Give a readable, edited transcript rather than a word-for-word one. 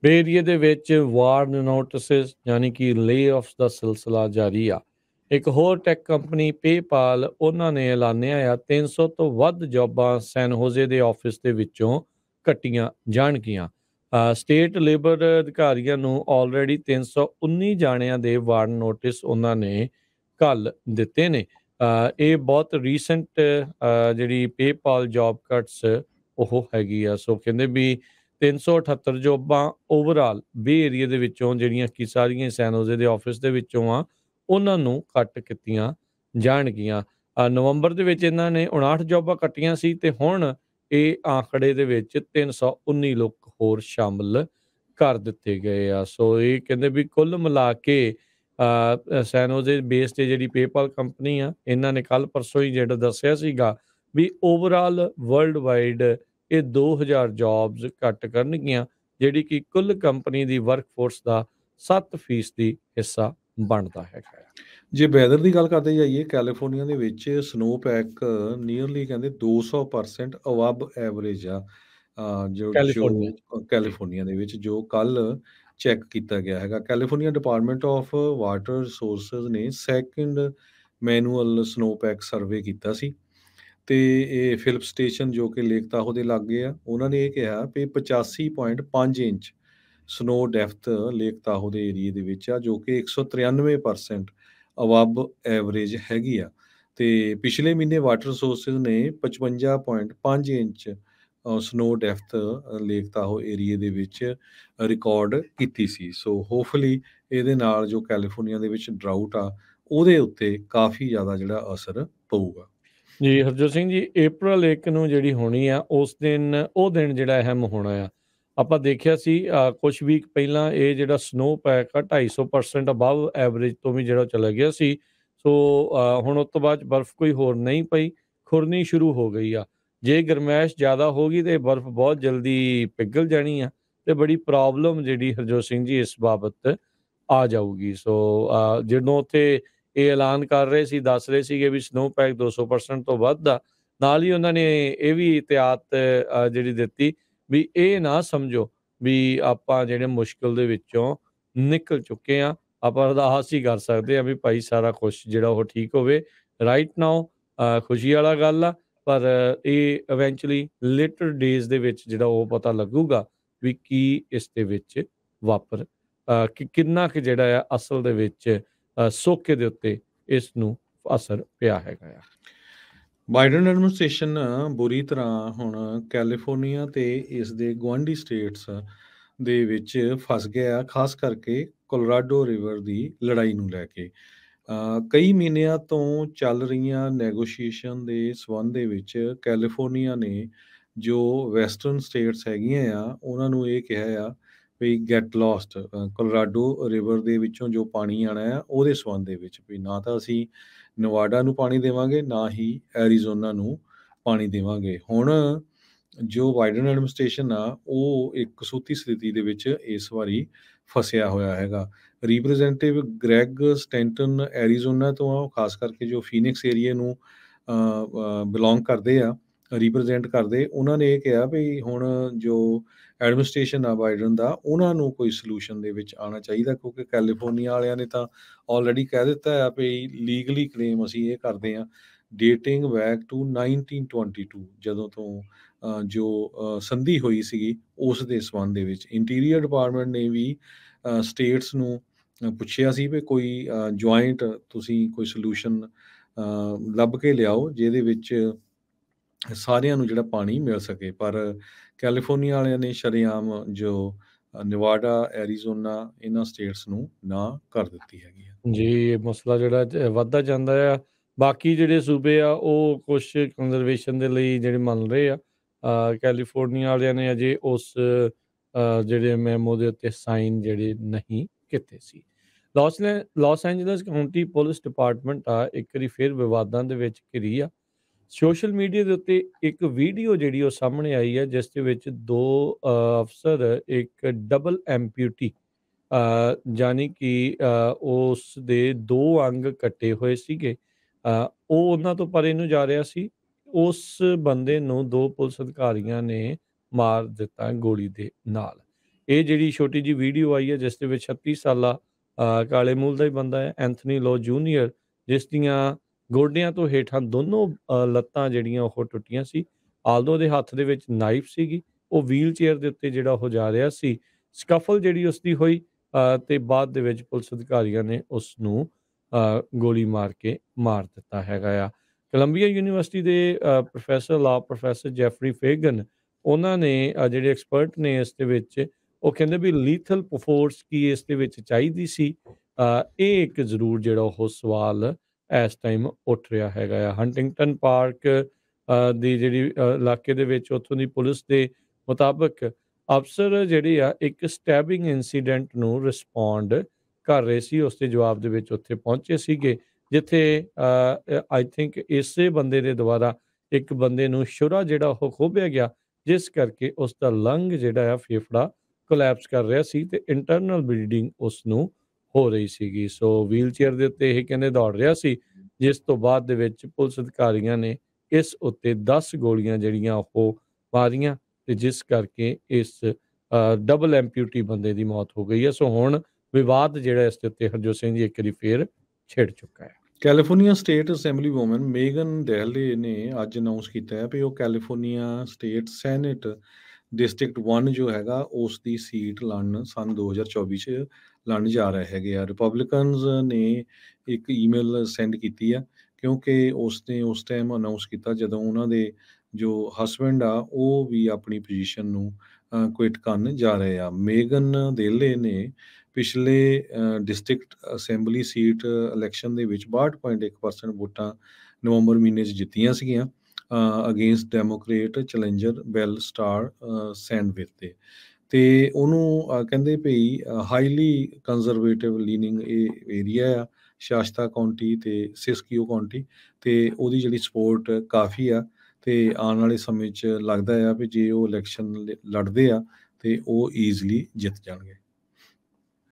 ਬੇ ਏਰੀਏ ਦੇ ਵਿੱਚ ਵਾਰਨ ਨੋਟਿਸਿਸ ਯਾਨੀ ਕਿ ਲੇ-ਆਫਸ ਦਾ ਸਿਲਸਿਲਾ ਜਾਰੀ ਆ। ਇੱਕ ਹੋਰ ਟੈਕ ਕੰਪਨੀ ਪੇਪਾਲ ਉਹਨਾਂ ਨੇ ਐਲਾਨਿਆ ਆ 300 ਤੋਂ ਵੱਧ ਜੌਬਾਂ ਸੈਨ ਹੋਜ਼ੇ ਦੇ ਆਫਿਸ ਦੇ ਵਿੱਚੋਂ ਕੱਟੀਆਂ ਜਾਣਗੀਆਂ। ਸਟੇਟ ਲੇਬਰ ਅਧਿਕਾਰੀਆਂ ਨੂੰ ਆਲਰੇਡੀ 319 ਜਾਣਿਆਂ ਦੇ ਵਾਰਨ ਨੋਟਿਸ ਉਹਨਾਂ ਨੇ ਘੱਲ ਦਿੱਤੇ ਨੇ। ਇਹ ਬਹੁਤ ਰੀਸੈਂਟ ਜਿਹੜੀ ਪੇਪਾਲ ਜੌਬ ਕੱਟਸ ਉਹ ਹੈਗੀ ਆ। ਸੋ ਕਹਿੰਦੇ ਵੀ 378 ਜੋਬਾਂ ਓਵਰਆਲ ਬੇ ਏਰੀਏ ਦੇ ਵਿੱਚੋਂ ਜਿਹੜੀਆਂ ਕਿ ਸਾਰੀਆਂ ਸੈਨ ਹੋਜ਼ੇ ਦੇ ਆਫਿਸ ਦੇ ਵਿੱਚੋਂ ਆ ਉਹਨਾਂ ਨੂੰ ਕੱਟ ਕੀਤੀਆਂ ਜਾਣਗੀਆਂ। ਨਵੰਬਰ ਦੇ ਵਿੱਚ ਇਹਨਾਂ ਨੇ 59 ਜੋਬਾਂ ਕੱਟੀਆਂ ਸੀ ਤੇ ਹੁਣ ਇਹ ਆંકੜੇ ਦੇ ਵਿੱਚ 319 ਲੋਕ ਹੋਰ ਸ਼ਾਮਲ ਕਰ ਦਿੱਤੇ ਗਏ ਆ। ਸੋ ਇਹ ਕਹਿੰਦੇ ਵੀ ਕੁੱਲ ਮਿਲਾ ਕੇ ਸੈਨ ਹੋਜ਼ੇ ਬੇਸ ਤੇ ਜਿਹੜੀ ਪੇਪਾਲ ਕੰਪਨੀ ਆ ਇਹਨਾਂ ਨੇ ਕੱਲ ਪਰਸੋਂ ਹੀ ਜਿਹੜਾ ਦੱਸਿਆ ਸੀਗਾ ਵੀ ਓਵਰਆਲ ਵਰਲਡ ਵਾਈਡ ਇਹ 2000 ਜੌਬਸ ਘੱਟ ਕਰਨਗੀਆਂ, ਜਿਹੜੀ ਕਿ ਕੁੱਲ ਕੰਪਨੀ ਦੀ ਵਰਕਫੋਰਸ ਦਾ 7% ਹਿੱਸਾ ਬਣਦਾ ਹੈਗਾ ਆ। ਜੇ ਵੈਦਰ ਦੀ ਗੱਲ ਕਰਦੇ ਜਾਈਏ, ਕੈਲੀਫੋਰਨੀਆ ਦੇ ਵਿੱਚ ਸਨੋ ਪੈਕ ਨੀਅਰਲੀ ਕਹਿੰਦੇ 200% ਅਬਵ ਐਵਰੇਜ ਆ। ਜੋ ਕੈਲੀਫੋਰਨੀਆ ਕੈਲੀਫੋਰਨੀਆ ਦੇ ਵਿੱਚ ਜੋ ਕੱਲ ਚੈੱਕ ਕੀਤਾ ਗਿਆ ਹੈਗਾ। California department of water resources ਨੇ second manual snowpack survey ਕੀਤਾ ਸੀ ਤੇ ਇਹ ਫਿਲਿਪ ਸਟੇਸ਼ਨ ਜੋ ਕਿ ਲੇਕ ਤਾਹੋ ਦੇ ਲਾਗੇ ਆ, ਉਹਨਾਂ ਨੇ ਇਹ ਕਿਹਾ ਵੀ 85.5 ਇੰਚ ਸਨੋ ਡੈਫਥ ਲੇਕ ਤਾਹੋ ਦੇ ਏਰੀਏ ਦੇ ਵਿੱਚ ਆ, ਜੋ ਕਿ 193% ਅਬਵ ਐਵਰੇਜ ਹੈਗੀ ਆ। ਤੇ ਪਿਛਲੇ ਮਹੀਨੇ ਵਾਟਰ ਰਿਸੋਰਸਿਸ ਨੇ 55.5 ਇੰਚ ਸਨੋ ਡੈਫਥ ਲੇਕ ਤਾਹੋ ਏਰੀਏ ਦੇ ਵਿੱਚ ਰਿਕਾਰਡ ਕੀਤੀ ਸੀ। ਸੋ ਹੋਪਫੁਲੀ ਇਹਦੇ ਨਾਲ ਜੋ ਕੈਲੀਫੋਰਨੀਆ ਦੇ ਵਿੱਚ ਡਰਾਊਟ ਆ ਉਹਦੇ ਉੱਤੇ ਕਾਫੀ ਜ਼ਿਆਦਾ ਜਿਹੜਾ ਅਸਰ ਪਊਗਾ। ਜੀ ਹਰਜੋਤ ਸਿੰਘ ਜੀ, ਅਪ੍ਰੈਲ 1 ਨੂੰ ਜਿਹੜੀ ਹੋਣੀ ਆ ਉਸ ਦਿਨ ਉਹ ਦਿਨ ਜਿਹੜਾ ਅਹਿਮ ਹੋਣਾ ਆ। ਆਪਾਂ ਦੇਖਿਆ ਸੀ ਕੁਛ ਵੀਕ ਪਹਿਲਾਂ ਇਹ ਜਿਹੜਾ ਸਨੋ ਪੈਕ ਆ 250% ਅਬਵ ਐਵਰੇਜ ਤੋਂ ਵੀ ਜਿਹੜਾ ਚਲਾ ਗਿਆ ਸੀ। ਸੋ ਹੁਣ ਉਸ ਤੋਂ ਬਾਅਦ ਬਰਫ਼ ਕੋਈ ਹੋਰ ਨਹੀਂ ਪਈ, ਖੁਰਨੀ ਸ਼ੁਰੂ ਹੋ ਗਈ ਆ। ਜੇ ਗਰਮੈਸ਼ ਜ਼ਿਆਦਾ ਹੋ ਗਈ ਤੇ ਬਰਫ਼ ਬਹੁਤ ਜਲਦੀ ਪਿਘਲ ਜਾਣੀ ਆ ਤੇ ਬੜੀ ਪ੍ਰੋਬਲਮ ਜਿਹੜੀ ਹਰਜੋਤ ਸਿੰਘ ਜੀ ਇਸ ਬਾਬਤ ਆ ਜਾਊਗੀ। ਸੋ ਜਦੋਂ ਉੱਥੇ ਇਹ ਐਲਾਨ ਕਰ ਰਹੇ ਸੀ, ਦੱਸ ਰਹੇ ਸੀਗੇ ਵੀ ਸਨੋ ਪੈਕ 200% ਤੋਂ ਵੱਧ ਆ। ਨਾਲ ਹੀ ਉਹਨਾਂ ਨੇ ਇਹ ਵੀ ਇhtiyਾਤ ਜਿਹੜੀ ਦਿੱਤੀ ਵੀ ਇਹ ਨਾ ਸਮਝੋ ਵੀ ਆਪਾਂ ਜਿਹੜੇ ਮੁਸ਼ਕਿਲ ਦੇ ਵਿੱਚੋਂ ਨਿਕਲ ਚੁੱਕੇ ਹਾਂ। ਆਪਾਂ ਅਰਦਾਸ ਹੀ ਕਰ ਸਕਦੇ ਹਾਂ ਵੀ ਭਾਈ ਸਾਰਾ ਕੁਛ ਜਿਹੜਾ ਉਹ ਠੀਕ ਹੋਵੇ ਰਾਈਟ ਨਾਓ। ਖੁਸ਼ੀ ਵਾਲਾ ਗੱਲ ਆ, ਪਰ ਇਹ ਇਵੈਂਚੁਅਲੀ ਲੇਟਰ ਡੇਜ਼ ਦੇ ਵਿੱਚ ਜਿਹੜਾ ਉਹ ਪਤਾ ਲੱਗੂਗਾ ਵੀ ਕੀ ਇਸ ਦੇ ਵਿੱਚ ਵਾਪਰ ਕਿ ਕਿੰਨਾ ਕੁ ਜਿਹੜਾ ਆ ਅਸਲ ਦੇ ਵਿੱਚ ਸੋਕੇ ਦੇ ਉੱਤੇ ਇਸ ਨੂੰ ਅਸਰ ਪਿਆ ਹੈਗਾ ਆ। ਬਾਈਡਨ ਐਡਮਿਨਿਸਟ੍ਰੇਸ਼ਨ ਬੁਰੀ ਤਰ੍ਹਾਂ ਹੁਣ ਕੈਲੀਫੋਰਨੀਆ ਤੇ ਇਸ ਦੇ ਗੁਆਂਢੀ ਸਟੇਟਸ ਦੇ ਵਿੱਚ ਫਸ ਗਿਆ, ਖਾਸ ਕਰਕੇ ਕੋਲੋਰਾਡੋ ਰਿਵਰ ਦੀ ਲੜਾਈ ਨੂੰ ਲੈ ਕੇ। ਕਈ ਮਹੀਨਿਆਂ ਤੋਂ ਚੱਲ ਰਹੀਆਂ ਨੈਗੋਸ਼ੀਏਸ਼ਨ ਦੇ ਸੰਬੰਧ ਦੇ ਵਿੱਚ ਕੈਲੀਫੋਰਨੀਆ ਨੇ ਜੋ ਵੈਸਟਰਨ ਸਟੇਟਸ ਹੈਗੀਆਂ ਆ ਉਹਨਾਂ ਨੂੰ ਇਹ ਕਿਹਾ ਆ we get lost. Colorado river ਦੇ ਵਿੱਚੋਂ ਜੋ ਪਾਣੀ ਆਉਣਾ ਆ ਉਹਦੇ ਸੰਬੰਧ ਦੇ ਵਿੱਚ ਵੀ ਨਾ ਤਾਂ ਅਸੀਂ ਨਵਾਡਾ ਨੂੰ ਪਾਣੀ ਦੇਵਾਂਗੇ, ਨਾ ਹੀ ਐਰੀਜ਼ੋਨਾ ਨੂੰ ਪਾਣੀ ਦੇਵਾਂਗੇ। ਹੁਣ ਜੋ ਬਾਈਡਨ ਐਡਮਿਨਿਸਟ੍ਰੇਸ਼ਨ ਆ ਉਹ ਇੱਕ ਕਸੂਤੀ ਸਥਿਤੀ ਦੇ ਵਿੱਚ ਇਸ ਵਾਰੀ ਫਸਿਆ ਹੋਇਆ ਹੈਗਾ। ਰਿਪਰੈਜ਼ੈਂਟੇਟਿਵ ਗ੍ਰੈਗ ਸਟੈਂਟਨ ਐਰੀਜ਼ੋਨਾ ਤੋਂ ਆ, ਖਾਸ ਕਰਕੇ ਜੋ ਫੀਨਿਕਸ ਏਰੀਏ ਨੂੰ ਬਿਲੋਂਗ ਕਰਦੇ ਆ, ਰਿਪਰੈਜ਼ੈਂਟ ਕਰਦੇ। ਉਹਨਾਂ ਨੇ ਇਹ ਕਿਹਾ ਵੀ ਹੁਣ ਜੋ ਐਡਮਿਨਿਸਟ੍ਰੇਸ਼ਨ ਆ ਬਾਈਡਨ ਦਾ ਉਹਨਾਂ ਨੂੰ ਕੋਈ ਸੋਲੂਸ਼ਨ ਦੇ ਵਿੱਚ ਆਉਣਾ ਚਾਹੀਦਾ, ਕਿਉਂਕਿ ਕੈਲੀਫੋਰਨੀਆ ਵਾਲਿਆਂ ਨੇ ਤਾਂ ਆਲਰੇਡੀ ਕਹਿ ਦਿੱਤਾ ਆ ਵੀ ਲੀਗਲੀ ਕਲੇਮ ਅਸੀਂ ਇਹ ਕਰਦੇ ਹਾਂ ਡੇਟਿੰਗ ਬੈਕ ਟੂ 1922 ਜਦੋਂ ਤੋਂ ਜੋ ਸੰਧੀ ਹੋਈ ਸੀਗੀ ਉਸ ਦੇ ਸੰਬੰਧ ਦੇ ਵਿੱਚ। ਇੰਟੀਰੀਅਰ ਡਿਪਾਰਟਮੈਂਟ ਨੇ ਵੀ ਸਟੇਟਸ ਨੂੰ ਪੁੱਛਿਆ ਸੀ ਵੀ ਕੋਈ ਜੁਆਇੰਟ ਤੁਸੀਂ ਕੋਈ ਸੋਲੂਸ਼ਨ ਲੱਭ ਕੇ ਲਿਆਓ ਜਿਹਦੇ ਵਿੱਚ ਸਾਰਿਆਂ ਨੂੰ ਜਿਹੜਾ ਪਾਣੀ ਮਿਲ ਸਕੇ। ਪਰ ਕੈਲੀਫੋਰਨੀਆ ਵਾਲਿਆਂ ਨੇ ਸ਼ਰੇਆਮ ਜੋ ਨਵਾਡਾ, ਐਰੀਜ਼ੋਨਾ ਇਹਨਾਂ ਸਟੇਟਸ ਨੂੰ ਨਾ ਕਰ ਦਿੱਤੀ ਹੈਗੀ ਆ। ਜੀ ਇਹ ਮਸਲਾ ਜਿਹੜਾ ਵੱਧਦਾ ਜਾਂਦਾ ਆ। ਬਾਕੀ ਜਿਹੜੇ ਸੂਬੇ ਆ ਉਹ ਕੁਛ ਕੰਜ਼ਰਵੇਸ਼ਨ ਦੇ ਲਈ ਜਿਹੜੇ ਮੰਨ ਰਹੇ ਆ। ਕੈਲੀਫੋਰਨੀਆ ਵਾਲਿਆਂ ਨੇ ਅਜੇ ਉਸ ਜਿਹੜੇ ਮੈਮੋ ਦੇ ਉੱਤੇ ਸਾਈਨ ਜਿਹੜੇ ਨਹੀਂ ਕੀਤੇ ਸੀ। Los Angeles county police department ਆ ਇੱਕ ਵਾਰੀ ਫਿਰ ਵਿਵਾਦਾਂ ਦੇ ਵਿੱਚ ਘਿਰੀ ਆ। ਸੋਸ਼ਲ ਮੀਡੀਆ ਦੇ ਉੱਤੇ ਇੱਕ ਵੀਡੀਓ ਜਿਹੜੀ ਉਹ ਸਾਹਮਣੇ ਆਈ ਹੈ ਜਿਸ ਦੇ ਵਿੱਚ ਦੋ ਅਫਸਰ ਇੱਕ ਡਬਲ ਐਮਪਿਊਟੀ ਜਾਨੀ ਕਿ ਉਸ ਦੇ ਦੋ ਅੰਗ ਕੱਟੇ ਹੋਏ ਸੀਗੇ। ਉਹ ਉਹਨਾਂ ਤੋਂ ਪਰੇ ਨੂੰ ਜਾ ਰਿਹਾ ਸੀ। ਉਸ ਬੰਦੇ ਨੂੰ ਦੋ ਪੁਲਿਸ ਅਧਿਕਾਰੀਆਂ ਨੇ ਮਾਰ ਦਿੱਤਾ ਗੋਲੀ ਦੇ ਨਾਲ। ਇਹ ਜਿਹੜੀ ਛੋਟੀ ਜਿਹੀ ਵੀਡੀਓ ਆਈ ਹੈ ਜਿਸ ਦੇ ਵਿੱਚ 36 ਸਾਲਾ ਕਾਲੇ ਮੂਲ ਦਾ ਹੀ ਬੰਦਾ ਹੈ, ਐਂਥਨੀ ਲੋ ਜੂਨੀਅਰ, ਜਿਸ ਦੀਆਂ ਗੋਡਿਆਂ ਤੋਂ ਹੇਠਾਂ ਦੋਨੋਂ ਲੱਤਾਂ ਜਿਹੜੀਆਂ ਉਹ ਟੁੱਟੀਆਂ ਸੀ। ਆਲਦੋ ਦੇ ਹੱਥ ਦੇ ਵਿੱਚ ਨਾਈਫ ਸੀਗੀ। ਉਹ ਵੀਲ ਚੇਅਰ ਦੇ ਉੱਤੇ ਜਿਹੜਾ ਉਹ ਜਾ ਰਿਹਾ ਸੀ। ਸਕਫਲ ਜਿਹੜੀ ਉਸਦੀ ਹੋਈ ਤੇ ਬਾਅਦ ਦੇ ਵਿੱਚ ਪੁਲਿਸ ਅਧਿਕਾਰੀਆਂ ਨੇ ਉਸ ਨੂੰ ਗੋਲੀ ਮਾਰ ਕੇ ਮਾਰ ਦਿੱਤਾ ਹੈਗਾ ਆ। ਕੋਲੰਬੀਆ ਯੂਨੀਵਰਸਿਟੀ ਦੇ ਪ੍ਰੋਫੈਸਰ ਜੈਫਰੀ ਫੇਗਨ, ਉਹਨਾਂ ਨੇ ਜਿਹੜੇ ਐਕਸਪਰਟ ਨੇ ਇਸ ਦੇ ਵਿੱਚ, ਉਹ ਕਹਿੰਦੇ ਵੀ ਲੀਥਲ ਫੋਰਸ ਕੀ ਇਸ ਦੇ ਵਿੱਚ ਚਾਹੀਦੀ ਸੀ। ਇਹ ਇੱਕ ਜ਼ਰੂਰ ਜਿਹੜਾ ਉਹ ਸਵਾਲ ਇਸ ਟਾਈਮ ਉੱਠ ਰਿਹਾ ਹੈਗਾ ਆ। ਹੰਟਿੰਗਟਨ ਪਾਰਕ ਦੀ ਜਿਹੜੀ ਇਲਾਕੇ ਦੇ ਵਿੱਚ ਉੱਥੋਂ ਦੀ ਪੁਲਿਸ ਦੇ ਮੁਤਾਬਕ ਅਫਸਰ ਜਿਹੜੇ ਆ ਇੱਕ ਸਟੈਬਿੰਗ ਇਨਸੀਡੈਂਟ ਨੂੰ ਰਿਸਪੌਂਡ ਕਰ ਰਹੇ ਸੀ। ਉਸ ਦੇ ਜਵਾਬ ਦੇ ਵਿੱਚ ਉੱਥੇ ਪਹੁੰਚੇ ਸੀਗੇ, ਜਿੱਥੇ ਆਈ ਥਿੰਕ ਇਸੇ ਬੰਦੇ ਦੇ ਦੁਆਰਾ ਇੱਕ ਬੰਦੇ ਨੂੰ ਸ਼ੁਰਾ ਜਿਹੜਾ ਉਹ ਖੋਭਿਆ ਗਿਆ, ਜਿਸ ਕਰਕੇ ਉਸ ਦਾ ਲੰਗ ਜਿਹੜਾ ਆ ਫੇਫੜਾ ਕੋਲੈਪਸ ਕਰ ਰਿਹਾ ਸੀ ਤੇ ਇੰਟਰਨਲ ਬਲੀਡਿੰਗ ਉਸ ਨੂੰ ਹੋ ਰਹੀ ਸੀਗੀ। ਸੋ ਵੀਲ ਚੇਅਰ ਦੇ ਉੱਤੇ ਇਹ ਕਹਿੰਦੇ ਦੌੜ ਰਿਹਾ ਸੀ, ਜਿਸ ਤੋਂ ਬਾਅਦ ਦੇ ਵਿੱਚ ਪੁਲਿਸ ਅਧਿਕਾਰੀਆਂ ਨੇ ਇਸ ਉੱਤੇ 10 ਗੋਲੀਆਂ ਜਿਹੜੀਆਂ ਉਹ ਮਾਰੀਆਂ ਤੇ ਜਿਸ ਕਰਕੇ ਇਸ ਡਬਲ ਐਮਪਿਊਟੀ ਬੰਦੇ ਦੀ ਮੌਤ ਹੋ ਗਈ ਹੈ। ਸੋ ਹੁਣ ਵਿਵਾਦ ਜਿਹੜਾ ਇਸ ਦੇ ਉੱਤੇ ਹਰਜੋਤ ਸਿੰਘ ਜੀ ਇੱਕ ਵਾਰੀ ਫੇਰ ਛਿੜ ਚੁੱਕਾ ਹੈ। California state assemblywoman Megan Dahle ਨੇ ਅੱਜ ਅਨਾਉਂਸ ਕੀਤਾ ਹੈ ਵੀ ਉਹ ਕੈਲੀਫੋਰਨੀਆ ਸਟੇਟ ਸੈਨੇਟ ਡਿਸਟ੍ਰਿਕਟ 1 ਜੋ ਹੈਗਾ ਉਸ ਦੀ ਸੀਟ ਲੜਨ ਸੰਨ 2024 ਚ ਲੜਨ ਜਾ ਰਹੇ ਹੈਗੇ ਆ। ਰਿਪਬਲਿਕਨਸ ਨੇ ਇੱਕ ਈਮੇਲ ਸੈਂਡ ਕੀਤੀ ਆ, ਕਿਉਂਕਿ ਉਸਨੇ ਉਸ ਟਾਈਮ ਅਨਾਉਂਸ ਕੀਤਾ ਜਦੋਂ ਉਹਨਾਂ ਦੇ ਜੋ ਹਸਬੈਂਡ ਆ ਉਹ ਵੀ ਆਪਣੀ ਪੋਜੀਸ਼ਨ ਨੂੰ ਕੁਇਟ ਕਰਨ ਜਾ ਰਹੇ ਆ। ਮੇਗਨ ਦੇਲੇ ਨੇ ਪਿਛਲੇ ਡਿਸਟ੍ਰਿਕਟ ਅਸੈਂਬਲੀ ਸੀਟ ਇਲੈਕਸ਼ਨ ਦੇ ਵਿੱਚ 62.1% ਵੋਟਾਂ ਨਵੰਬਰ ਮਹੀਨੇ 'ਚ ਜਿੱਤੀਆਂ ਸੀਗੀਆਂ ਅਗੇਂਸਟ ਡੈਮੋਕਰੇਟ ਚੈਲੰਜਰ ਬੈਲ ਸਟਾਰ ਸੈਂਡਵਿਚ ਤੇ ਉਹਨੂੰ ਕਹਿੰਦੇ ਭਈ ਹਾਈਲੀ ਕੰਜ਼ਰਵੇਟਿਵ ਲੀਨਿੰਗ ਇਹ ਏਰੀਆ ਆ, ਸ਼ਾਸਤਾ ਕਾਉਂਟੀ ਤੇ ਸਿਸਕੀਓ ਕਾਉਂਟੀ, ਤੇ ਉਹਦੀ ਜਿਹੜੀ ਸਪੋਰਟ ਕਾਫੀ ਆ ਤੇ ਆਉਣ ਵਾਲੇ ਸਮੇਂ 'ਚ ਲੱਗਦਾ ਆ ਵੀ ਜੇ ਉਹ ਇਲੈਕਸ਼ਨ ਲੜਦੇ ਆ ਤੇ ਉਹ ਈਜ਼ਲੀ ਜਿੱਤ ਜਾਣਗੇ।